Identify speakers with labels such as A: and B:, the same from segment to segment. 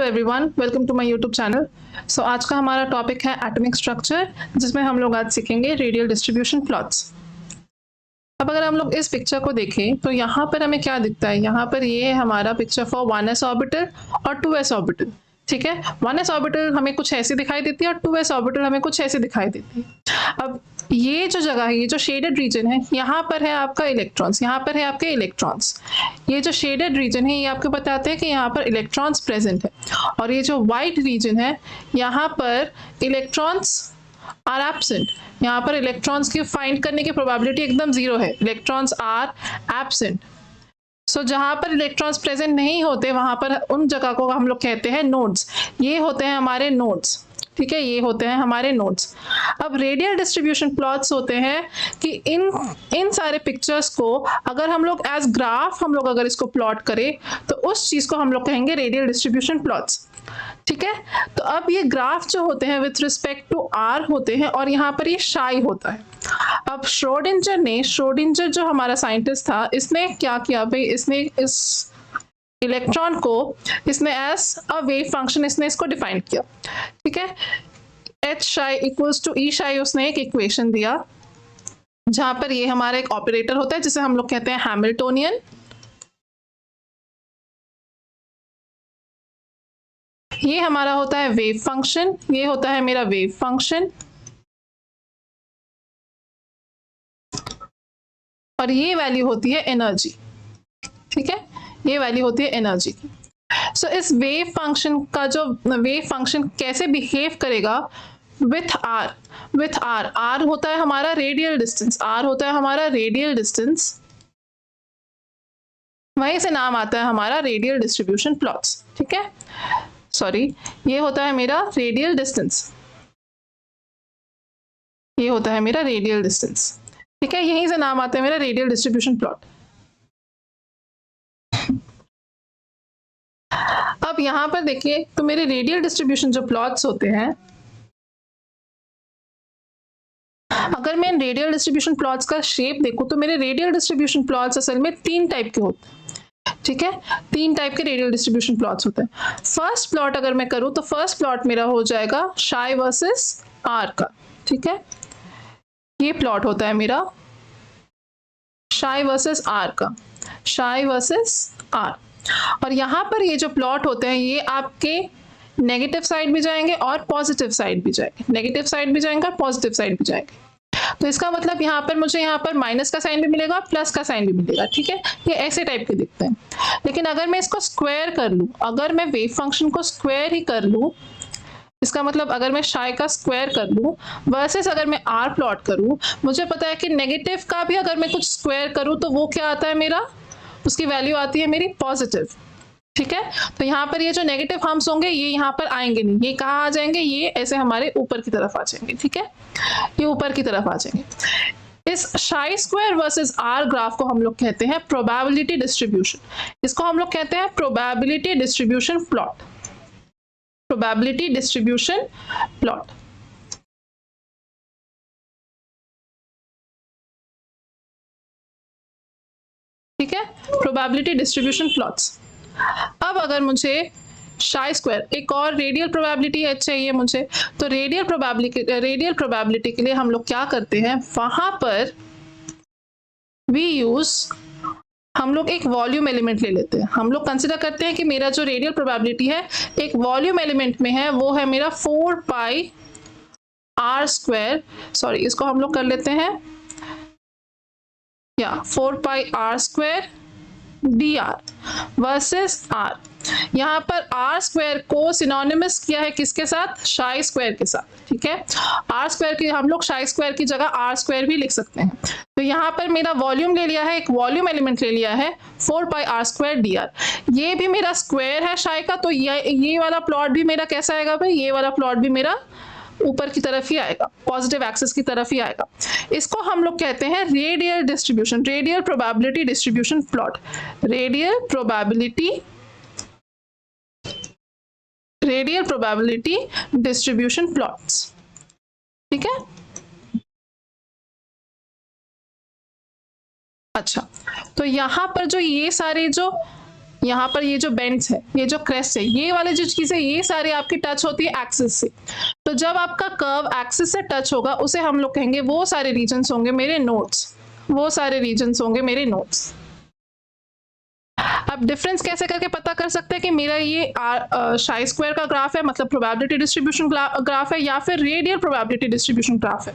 A: Everyone, welcome to my YouTube channel. So आज का हमारा टॉपिक है एटॉमिक स्ट्रक्चर, जिसमें हम लोग आज सीखेंगे रेडियल डिस्ट्रीब्यूशन प्लॉट्स। अब अगर हम लोग इस पिक्चर को देखें तो यहाँ पर हमें क्या दिखता है, यहाँ पर ये हमारा पिक्चर फॉर 1s ऑर्बिटल और 2s ऑर्बिटल। ठीक है, 1s ऑर्बिटल हमें कुछ ऐसी दिखाई देती है और 2s ऑर्बिटल हमें कुछ ऐसी दिखाई देती है। अब ये जो जगह है, ये जो शेडेड रीजन है, यहाँ पर है आपका इलेक्ट्रॉन्स, यहाँ पर है आपके इलेक्ट्रॉन्स। ये जो शेडेड रीजन है ये आपको बताते हैं कि यहाँ पर इलेक्ट्रॉन्स प्रेजेंट है, और ये जो वाइट रीजन है यहाँ पर इलेक्ट्रॉन्स आर एब्सेंट। यहाँ पर इलेक्ट्रॉन्स की फाइंड करने की प्रोबेबिलिटी एकदम जीरो है, इलेक्ट्रॉन्स आर एब्सेंट। सो जहाँ पर इलेक्ट्रॉन्स प्रेजेंट नहीं होते वहां पर उन जगह को हम लोग कहते हैं नोड्स। ये होते हैं हमारे नोड्स। ठीक है, ये होते हैं हमारे नोड्स। अब रेडियल डिस्ट्रीब्यूशन प्लॉट्स होते हैं कि इन सारे पिक्चर्स को अगर हम लोग एज ग्राफ हम लोग अगर इसको प्लॉट करें तो उस चीज को हम लोग कहेंगे रेडियल डिस्ट्रीब्यूशन प्लॉट्स। ठीक है, तो अब ये ग्राफ जो होते हैं विथ रिस्पेक्ट टू आर होते हैं और यहाँ पर ये शाई होता है। अब श्रोडिंजर जो हमारा साइंटिस्ट था, इसने क्या किया भाई, इसने इस इलेक्ट्रॉन को इसने एज अ वेव फंक्शन इसने इसको डिफाइन किया। ठीक है, एच शाई इक्वल्स टू ई शाई उसने एक इक्वेशन दिया, जहां पर ये हमारा एक ऑपरेटर होता है जिसे हम लोग कहते हैं हैमिल्टोनियन। ये हमारा होता है वेव फंक्शन, ये होता है मेरा वेव फंक्शन, और ये वैल्यू होती है एनर्जी। ठीक है, ये वैल्यू होती है एनर्जी की। सो इस वेव फंक्शन का जो वेव फंक्शन कैसे बिहेव करेगा विथ आर, आर होता है हमारा रेडियल डिस्टेंस, आर होता है हमारा रेडियल डिस्टेंस, वहीं से नाम आता है हमारा रेडियल डिस्ट्रीब्यूशन प्लॉट्स। ठीक है, सॉरी, ये होता है मेरा रेडियल डिस्टेंस, ये होता है मेरा रेडियल डिस्टेंस। ठीक है, यहीं से नाम आता है मेरा रेडियल डिस्ट्रीब्यूशन प्लॉट। अब यहां पर देखिए तो मेरे रेडियल डिस्ट्रीब्यूशन जो प्लॉट्स होते हैं, अगर मैं इन रेडियल डिस्ट्रीब्यूशन प्लॉट्स का शेप देखूं तो मेरे रेडियल डिस्ट्रीब्यूशन प्लॉट्स असल में तीन टाइप के होते हैं। ठीक है, तीन टाइप के रेडियल डिस्ट्रीब्यूशन प्लॉट्स होते हैं। फर्स्ट प्लॉट अगर मैं करूं तो फर्स्ट प्लॉट मेरा हो जाएगा शाई वर्सेस आर का। ठीक है, ये प्लॉट होता है मेरा शाई वर्सेस आर का, शाई वर्सेस आर। और यहाँ पर ये जो प्लॉट होते हैं ये आपके नेगेटिव साइड भी जाएंगे और पॉजिटिव साइड भी जाएंगे, नेगेटिव साइड भी जाएंगे और पॉजिटिव साइड भी जाएंगे। तो इसका मतलब यहाँ पर मुझे यहाँ पर माइनस का साइन भी मिलेगा, प्लस का साइन भी मिलेगा। ठीक है, ये ऐसे टाइप के दिखते हैं। लेकिन अगर मैं इसको स्क्वायर कर लूँ, अगर मैं वेव फंक्शन को स्क्वायर ही कर लूँ, इसका मतलब अगर मैं शाई का स्क्वायर कर लूँ वर्सेस अगर मैं आर प्लॉट करूँ, मुझे पता है कि नेगेटिव का भी अगर मैं कुछ स्क्वायर करूँ तो वो क्या आता है मेरा, उसकी वैल्यू आती है मेरी पॉजिटिव। ठीक है, तो यहाँ पर ये जो नेगेटिव हम्स होंगे ये यहाँ पर आएंगे नहीं, ये कहाँ आ जाएंगे, ये ऐसे हमारे ऊपर की तरफ आ जाएंगे। ठीक है, ये ऊपर की तरफ आ जाएंगे। इस शाई स्क्वायर वर्सेस आर ग्राफ को हम लोग कहते हैं प्रोबेबिलिटी डिस्ट्रीब्यूशन, इसको हम लोग कहते हैं probability distribution plot, probability distribution plot. ठीक है, प्रोबेबिलिटी डिस्ट्रीब्यूशन प्लॉट्स। अब अगर मुझे शाई स्क्वायर, एक और रेडियल प्रोबेबिलिटी चाहिए मुझे, तो रेडियल प्रोबेबिलिटी के लिए हम लोग क्या करते हैं, वहां पर हम लोग एक वॉल्यूम एलिमेंट ले लेते हैं। हम लोग कंसिडर करते हैं कि मेरा जो रेडियल प्रोबेबिलिटी है एक वॉल्यूम एलिमेंट में है, वो है मेरा 4 पाई आर स्क्वायर, सॉरी इसको हम लोग कर लेते हैं या 4 pi r square d r versus r. यहाँ पर आर स्क्वायर को सिनोनिमस किया है किसके साथ, शाई स्क्वायर के साथ। ठीक है, आर स्क्वायर की हम लोग शाई स्क्वायर की जगह आर स्क्वायर भी लिख सकते हैं। तो यहाँ पर मेरा वॉल्यूम ले लिया है, एक वॉल्यूम एलिमेंट ले लिया है 4 pi r square d are. ये भी मेरा स्क्वायर है शाई का, तो ये वाला प्लॉट भी मेरा कैसा आएगा भाई, ये वाला प्लॉट भी मेरा ऊपर की तरफ ही आएगा, पॉजिटिव एक्सिस की तरफ ही आएगा। इसको हम लोग कहते हैं radial distribution, radial probability distribution plot, radial probability distribution plots. ठीक है, अच्छा, तो यहां पर जो ये सारे जो यहाँ पर ये जो बेंड्स है, ये जो क्रेस्ट है, ये वाले जो चीजें, ये सारी आपकी टच होती है एक्सिस से। तो जब आपका कर्व एक्सिस से टच होगा उसे हम लोग कहेंगे वो सारे रीजन्स होंगे मेरे नोड्स, वो सारे रीजन्स होंगे मेरे नोड्स। अब डिफरेंस कैसे करके पता कर सकते हैं कि मेरा ये शाई स्क्वायर का ग्राफ है, मतलब प्रोबेबिलिटी डिस्ट्रीब्यूशन ग्राफ है, या फिर रेडियल प्रोबेबिलिटी डिस्ट्रीब्यूशन ग्राफ है।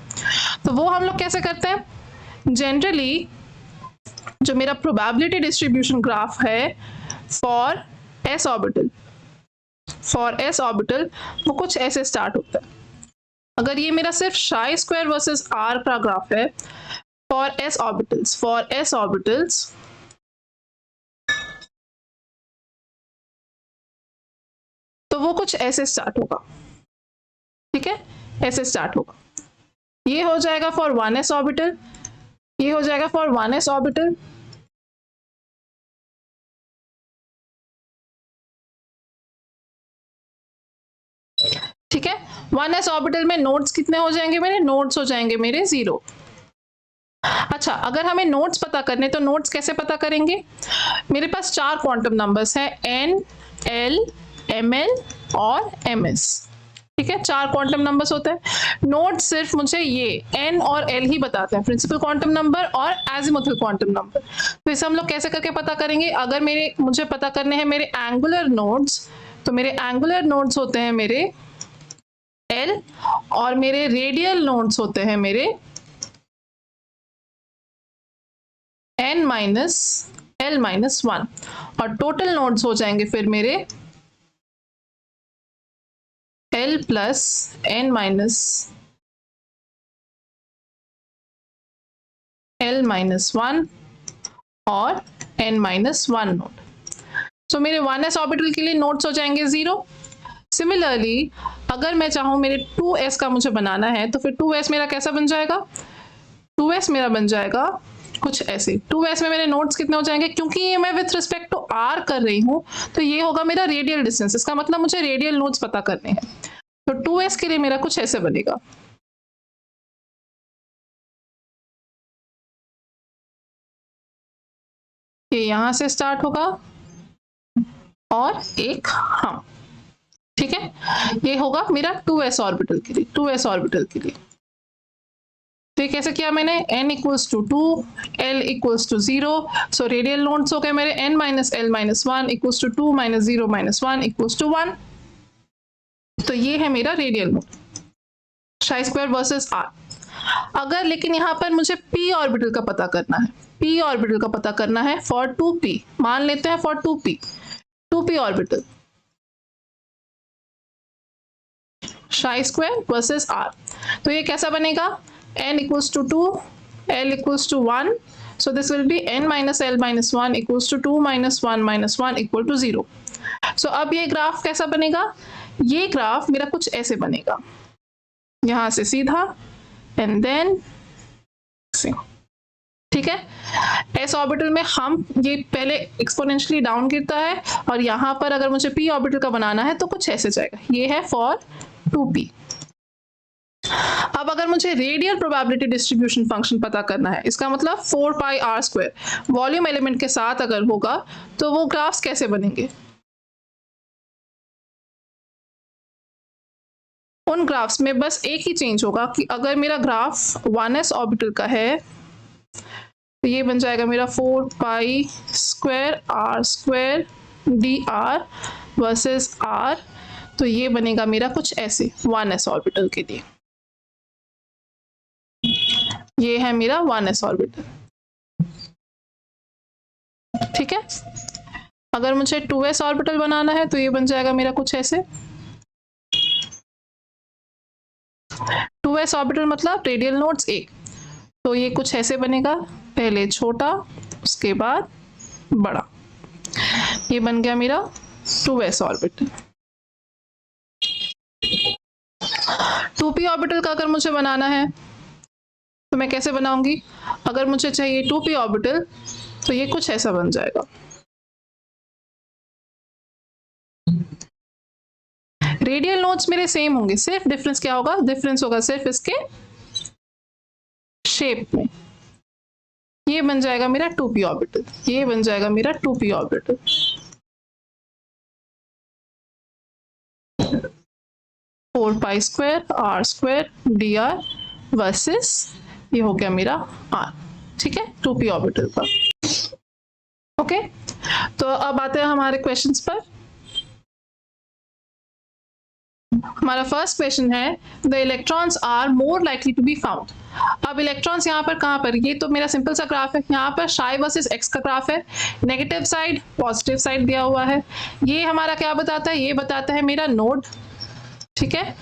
A: तो वो हम लोग कैसे करते हैं, जनरली जो मेरा प्रोबेबिलिटी डिस्ट्रीब्यूशन ग्राफ है फॉर एस ऑर्बिटल, वो कुछ ऐसे स्टार्ट होता है। अगर ये मेरा सिर्फ शाई स्क्वायर वर्सेस आर का ग्राफ है फॉर एस ऑर्बिटल्स, तो वो कुछ ऐसे स्टार्ट होगा, ठीक है, ऐसे स्टार्ट होगा। ये हो जाएगा फॉर 1s ऑर्बिटल, ये हो जाएगा फॉर 1s ऑर्बिटल, ठीक है। 1s ऑर्बिटल में नोड्स कितने हो जाएंगे मेरे, नोड्स हो जाएंगे मेरे 0। अच्छा, अगर हमें नोड्स पता करने तो नोड्स कैसे पता करेंगे, मेरे पास 4 क्वांटम नंबर्स हैं, n, l, ml और ms, ठीक है, 4 क्वांटम नंबर्स होते हैं। नोड सिर्फ मुझे ये n और l ही बताते हैं, प्रिंसिपल क्वांटम नंबर और एजिमुथल क्वांटम नंबर। तो इसे हम लोग कैसे करके पता करेंगे, अगर मुझे पता करने हैं मेरे एंगुलर नोड्स, तो मेरे एंगुलर नोड्स होते हैं मेरे l, और मेरे रेडियल नोड्स होते हैं मेरे n माइनस l माइनस 1, और टोटल नोड्स हो जाएंगे फिर मेरे l plus n minus l minus 1 और n माइनस 1 नोड। तो मेरे 1s ऑर्बिटल के लिए नोड्स हो जाएंगे 0। सिमिलरली अगर मैं चाहूं मेरे 2s का मुझे बनाना है, तो फिर 2s मेरा कैसा बन जाएगा, 2s मेरा बन जाएगा कुछ ऐसे। 2s में मेरे नोड्स कितने हो जाएंगे, क्योंकि ये मैं विथ रिस्पेक्ट टू r कर रही हूं, तो ये होगा मेरा रेडियल डिस्टेंस, इसका मतलब मुझे रेडियल नोड्स पता करने हैं। तो 2s के लिए मेरा कुछ ऐसे बनेगा, ये यहां से स्टार्ट होगा और एक हम, ठीक है, ये होगा मेरा 2s ऑर्बिटल के लिए, 2s ऑर्बिटल के लिए। तो ये कैसे किया मैंने, n equals to 2, l equals to 0, so radial nodes हो गए मेरे n minus l minus 1 equals to 2 minus 0 minus 1 equals to 1। तो ये है मेरा radial node, psi square versus r। अगर लेकिन यहाँ पर मुझे p ऑर्बिटल का पता करना है, p ऑर्बिटल का पता करना है फॉर 2p, मान लेते हैं फॉर 2p ऑर्बिटल, शाई स्क्वायर वर्सेस r। तो ये कैसा बनेगा, n equals to 2, l equals to 1, so this will be n minus l minus 1 equals to 2 minus 1 minus 1 equal to 0। so अब ये ग्राफ कैसा बनेगा, ये ग्राफ मेरा कुछ ऐसे बनेगा, यहां से सीधा एंड देन से, ठीक है। s ऑर्बिटल में हम ये पहले एक्सपोनेंशियली डाउन गिरता है, और यहां पर अगर मुझे p ऑर्बिटल का बनाना है तो कुछ ऐसे जाएगा, ये है फॉर 2p। अब अगर मुझे रेडियल प्रोबेबिलिटी डिस्ट्रीब्यूशन फंक्शन पता करना है, इसका मतलब 4 पाई r स्क्वायर वॉल्यूम एलिमेंट के साथ अगर होगा, तो वो ग्राफ्स कैसे बनेंगे, उन ग्राफ्स में बस एक ही चेंज होगा कि अगर मेरा ग्राफ 1s ऑर्बिटल का है तो ये बन जाएगा मेरा 4 pi square r square dr versus r, तो ये बनेगा मेरा कुछ ऐसे 1s ऑर्बिटल के लिए, ये है मेरा 1s ऑर्बिटल, ठीक है। अगर मुझे 2s ऑर्बिटल बनाना है तो ये बन जाएगा मेरा कुछ ऐसे, 2s ऑर्बिटल मतलब रेडियल नोड्स 1, तो ये कुछ ऐसे बनेगा, पहले छोटा उसके बाद बड़ा, ये बन गया मेरा 2s ऑर्बिटल। 2p ऑर्बिटल का अगर मुझे बनाना है तो मैं कैसे बनाऊंगी, अगर मुझे चाहिए 2p ऑर्बिटल तो ये कुछ ऐसा बन जाएगा, रेडियल नोड्स मेरे सेम होंगे, सिर्फ डिफरेंस क्या होगा, डिफरेंस होगा सिर्फ इसके शेप में। ये बन जाएगा मेरा 2p ऑर्बिटल, ये बन जाएगा मेरा 2p orbital, 4 pi square r square d r versus ये हो गया मेरा आर, ठीक है, 2p ऑर्बिटल पर। ओके, तो अब आते हैं हमारे क्वेश्चंस पर। हमारा फर्स्ट क्वेश्चन है the electrons are more likely to be found. अब इलेक्ट्रॉन्स यहाँ पर कहाँ पर, ये तो मेरा सिंपल सा ग्राफ है, यहाँ पर शाई वर्सेस एक्स का ग्राफ है, नेगेटिव साइड पॉजिटिव साइड दिया हुआ है। ये हमारा क्या बताता है, ये बताता है मेरा नोड, ठीक है।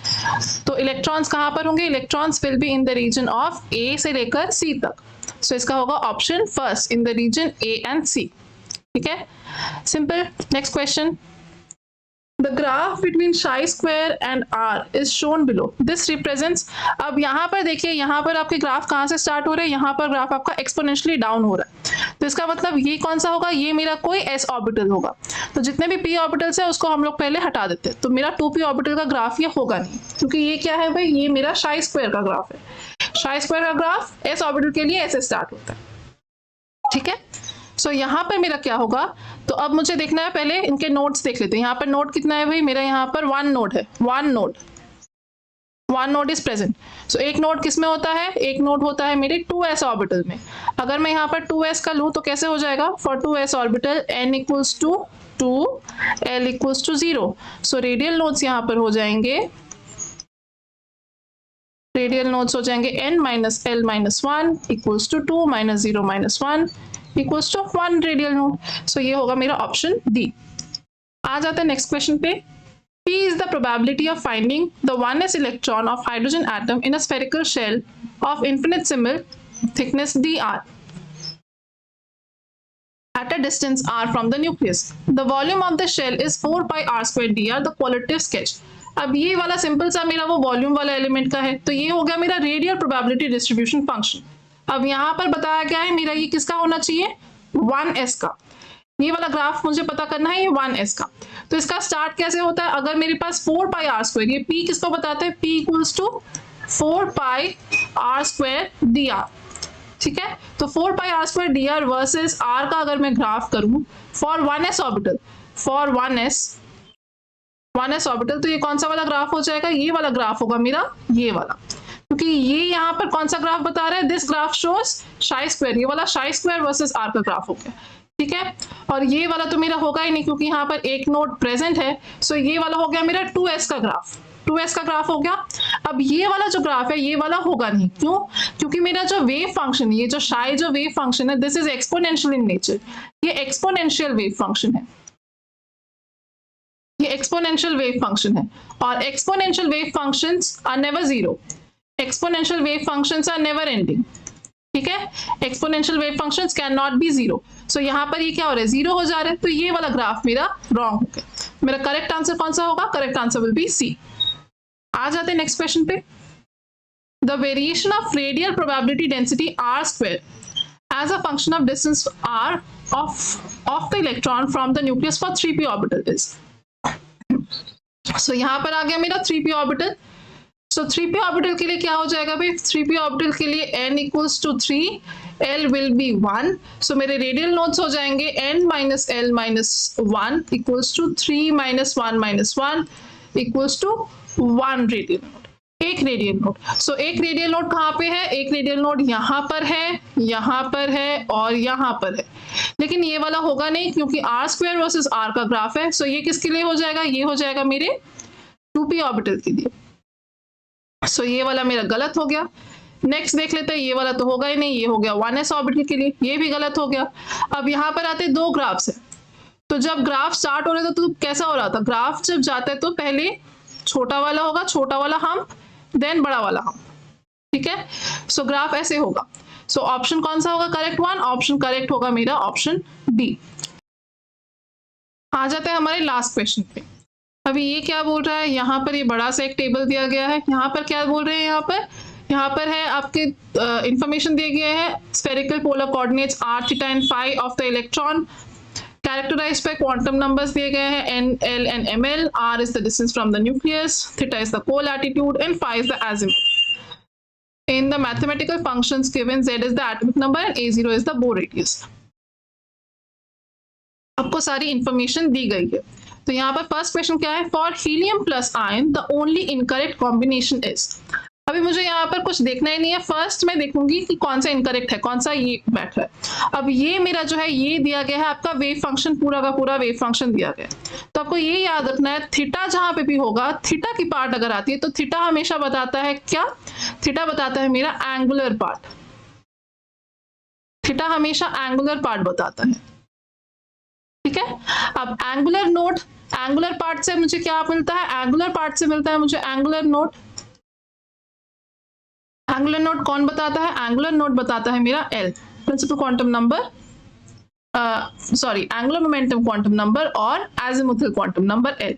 A: तो इलेक्ट्रॉन्स कहाँ पर होंगे, electrons will be in the region of A से लेकर सी तक। सो इसका होगा option first, in the region A and C, ठीक है, simple. Next question, the graph between chi square and r is shown below, this represents। अब यहाँ पर देखिए, यहाँ पर आपके ग्राफ कहाँ से स्टार्ट हो रहे हैं, यहाँ पर ग्राफ आपका एक्सपोनेंशियली डाउन हो रहा है, तो इसका मतलब ये कौन सा होगा, ये मेरा कोई s ऑर्बिटल होगा। तो जितने भी p ऑर्बिटल्स है उसको हम लोग पहले हटा देते हैं, तो मेरा 2p ऑर्बिटल का ग्राफ ये होगा नहीं, क्योंकि ये क्या है भाई, ये मेरा chi स्क्वायर का ग्राफ है। chi स्क्वायर का ग्राफ s ऑर्बिटल के लिए ऐसे स्टार्ट होता है, ठीक है। सो यहाँ पर मेरा क्या होगा, तो अब मुझे देखना है, पहले इनके नोड्स देख लेते हैं। यहाँ पर नोड कितना है भाई, मेरा यहाँ पर 1 नोड है, 1 नोड इज प्रेजेंट। सो एक नोड किस में होता है, एक नोड होता है मेरे 2s ऑर्बिटल में। अगर मैं यहाँ पर 2s का लूँ तो कैसे हो जाएगा, for 2s orbital n equals to 2 l equals to 0। So radial nodes यहाँ पर हो जाएंगे, रेडियल नोड्स हो जाएंगे n minus l minus 1 equals to 2 minus 0 minus 1 equals to 1 radial node. So ये होगा मेरा ऑप्शन डी। आ जाते हैं नेक्स्ट क्वेश्चन पे। P is the probability of finding the 1s electron of hydrogen atom in a spherical shell of infinitesimal thickness dr at a distance r from the nucleus. The volume of the shell is 4 pi r square dr, the qualitative sketch। अब ये वाला simple सा मेरा वो volume वाला element का है, तो ये हो गया मेरा रेडियल प्रोबेबिलिटी डिस्ट्रीब्यूशन फंक्शन। अब यहाँ पर बताया गया है मेरा ये किसका होना चाहिए, 1s का। ये वाला ग्राफ मुझे पता करना है, ये 1s का। तो इसका स्टार्ट कैसे होता है, अगर मेरे पास 4 पाई आर स्क्वायर, ये p किसको बताते हैं, p equals to 4 pi r square d r, ठीक है। तो 4 pi r square d r versus r का अगर मैं ग्राफ करूं for 1s orbital, for 1s orbital, तो ये कौन सा वाला ग्राफ हो जाएगा, ये वाला ग्राफ होगा मेरा, ये वाला, क्योंकि ये यहाँ पर कौन सा ग्राफ बता रहा है, this graph shows chi square, ये वाला chi स्क्वायर वर्सेस r का ग्राफ हो गया, ठीक है। और ये वाला तो मेरा होगा ही नहीं, क्योंकि यहाँ पर एक नोड प्रेजेंट है। सो ये वाला हो गया मेरा 2s का ग्राफ, 2s का ग्राफ हो गया। अब ये वाला जो ग्राफ है ये वाला होगा नहीं, क्यों, क्योंकि मेरा जो वेव फंक्शन है, ये जो chi जो वेव फंक्शन है, this is exponential in nature, ये एक्सपोनेंशियल वेव फंक्शन है, ये एक्सपोनेंशियल वेव फंक्शन है। और exponential wave functions are never zero, exponential wave functions are never ending, ठीक है। Exponential wave functions can not be zero. So यहाँ पर ये क्या हो रहा है, जीरो हो जा रहा है, तो ये वाला ग्राफ मेरा रॉन्ग हो गया। मेरा करेक्ट आंसर कौन सा होगा, correct answer will be C. आ जाते हैं नेक्स्ट क्वेश्चन पे। The variation of radial probability density r square as a function of distance r of the electron from the nucleus for 3p orbital is. So यहाँ पर आ गया मेरा 3p orbital. सो 3p orbital के लिए क्या हो जाएगा भाई, 3p ऑर्बिटल के लिए n equals to 3, l will be 1। So मेरे रेडियल नोड्स हो जाएंगे n minus l minus 1 equals to 3 minus 1 minus 1 equals to 1 radial node, एक रेडियल नोड। सो एक रेडियल नोड कहाँ पे है, एक रेडियल नोड यहाँ पर है, यहाँ पर है और यहाँ पर है, लेकिन ये वाला होगा नहीं, क्योंकि आर स्क्वायर वर्सेस आर का ग्राफ है। सो ये किसके लिए हो जाएगा, ये हो जाएगा मेरे 2p ऑर्बिटल के लिए। सो ये वाला मेरा गलत हो गया। नेक्स्ट देख लेते हैं, ये वाला तो होगा ही नहीं, ये हो गया 1s ऑर्बिटल के लिए, ये भी गलत हो गया। अब यहाँ पर आते दो ग्राफ्स है, तो जब ग्राफ स्टार्ट हो रहा था तो कैसा हो रहा था, ग्राफ जब जाता है तो पहले छोटा वाला होगा, छोटा वाला हम, देन बड़ा वाला हम, ठीक है। सो ग्राफ ऐसे होगा। सो ऑप्शन कौन सा होगा करेक्ट वन, ऑप्शन करेक्ट होगा मेरा ऑप्शन डी। आ जाते हैं हमारे लास्ट क्वेश्चन पे। अभी ये क्या बोल रहा है, यहाँ पर ये बड़ा सा एक टेबल दिया गया है, यहाँ पर क्या बोल रहे हैं, यहाँ पर है आपके इंफॉर्मेशन दिए गए हैं, spherical polar coordinates r, theta and phi of the electron, characterized by quantum numbers दिए गए हैं n, l and ml, r is the distance from the nucleus, theta is the co-latitude and phi is the azimuth. In the mathematical functions given, z is the atomic number and a0 is the Bohr radius. आपको सारी information दी गई है। तो यहाँ पर first question क्या है, for helium plus ion the only incorrect combination is. अभी मुझे यहाँ पर कुछ देखना ही नहीं है, फर्स्ट मैं देखूंगी कि कौन सा इनकरेक्ट है, कौन सा ये बैठ रहा है। अब ये मेरा जो है ये दिया गया है आपका वेव फंक्शन, पूरा का पूरा वेव फंक्शन दिया गया है। तो आपको ये याद रखना है, थीटा जहां पे भी होगा, थीटा की पार्ट अगर आती है तो थीटा हमेशा बताता है क्या, थीटा बताता है मेरा एंगुलर पार्ट, थीटा हमेशा एंगुलर पार्ट बताता है, ठीक है। अब एंगुलर नोट, एंगुलर पार्ट से मुझे क्या मिलता है, एंगुलर पार्ट से मिलता है मुझे एंगुलर नोट। एंगुलर नोट कौन बताता है, एंगुलर नोट बताता है मेरा l, principal quantum number, sorry angular momentum quantum number और एजिमुथल क्वांटम नंबर एल।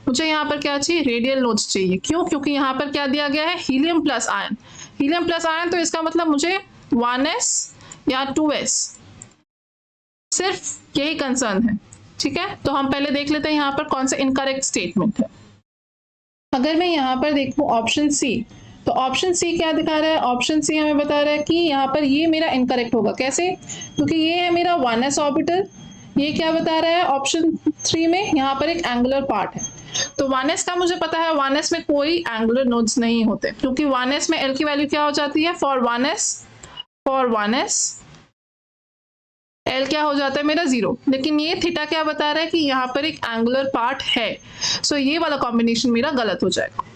A: मुझे यहाँ पर क्या चाहिए, रेडियल नोट्स चाहिए। क्यों, क्योंकि यहाँ पर क्या दिया गया है, helium plus ion, helium plus ion, तो इसका मतलब मुझे 1s या 2s, सिर्फ यही कंसर्न है, ठीक है। तो हम पहले देख लेते हैं यहाँ पर कौन सा इनकरेक्ट स्टेटमेंट है। अगर मैं यहाँ पर देखूं ऑप्शन सी, तो ऑप्शन सी क्या दिखा रहा है, ऑप्शन सी हमें बता रहा है कि यहाँ पर ये मेरा इनकरेक्ट होगा। कैसे, क्योंकि ये है मेरा 1s ऑर्बिटल, ये क्या बता रहा है ऑप्शन 3 में, यहाँ पर एक एंगुलर पार्ट है। तो 1s का मुझे पता है 1s में कोई एंगुलर नोड्स नहीं होते, क्योंकि 1s में l की वैल्यू क्या हो जाती है, फॉर 1s एल क्या हो जाता है मेरा 0। लेकिन ये थीटा क्या बता रहा है कि यहाँ पर एक एंगुलर पार्ट है। सो ये वाला कॉम्बिनेशन मेरा गलत हो जाएगा।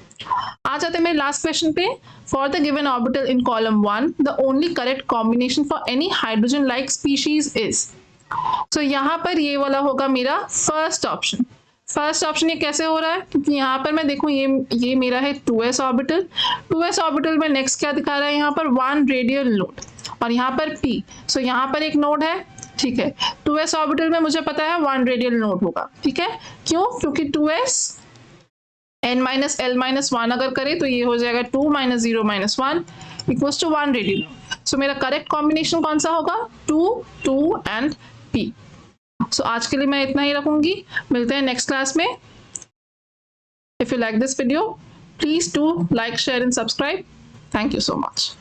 A: आ जाते हैं मेरे लास्ट क्वेश्चन पे, for the given orbital in column 1 the only correct combination for any hydrogen like species is. So यहाँ पर ये वाला होगा मेरा फर्स्ट ऑप्शन। फर्स्ट ऑप्शन ये कैसे हो रहा है, क्योंकि यहाँ पर मैं देखूं ये मेरा है 2s ऑर्बिटल, 2s ऑर्बिटल में नेक्स्ट क्या दिखा रहा है, यहाँ पर 1 रेडियल नोड और यहाँ पर p। सो यहाँ पर एक नोड है, ठीक है। 2s ऑर्बिटल में मुझे पता है 1 रेडियल नोड होगा, ठीक है। क्यों, क्योंकि 2s n minus l minus 1 अगर करे तो ये हो जाएगा 2 minus 0 minus 1 equals to 1 radial node. So मेरा करेक्ट कॉम्बिनेशन कौन सा होगा, 2 2 एंड p। सो आज के लिए मैं इतना ही रखूंगी, मिलते हैं नेक्स्ट क्लास में। If you like this video please do like, share and subscribe. Thank you so much.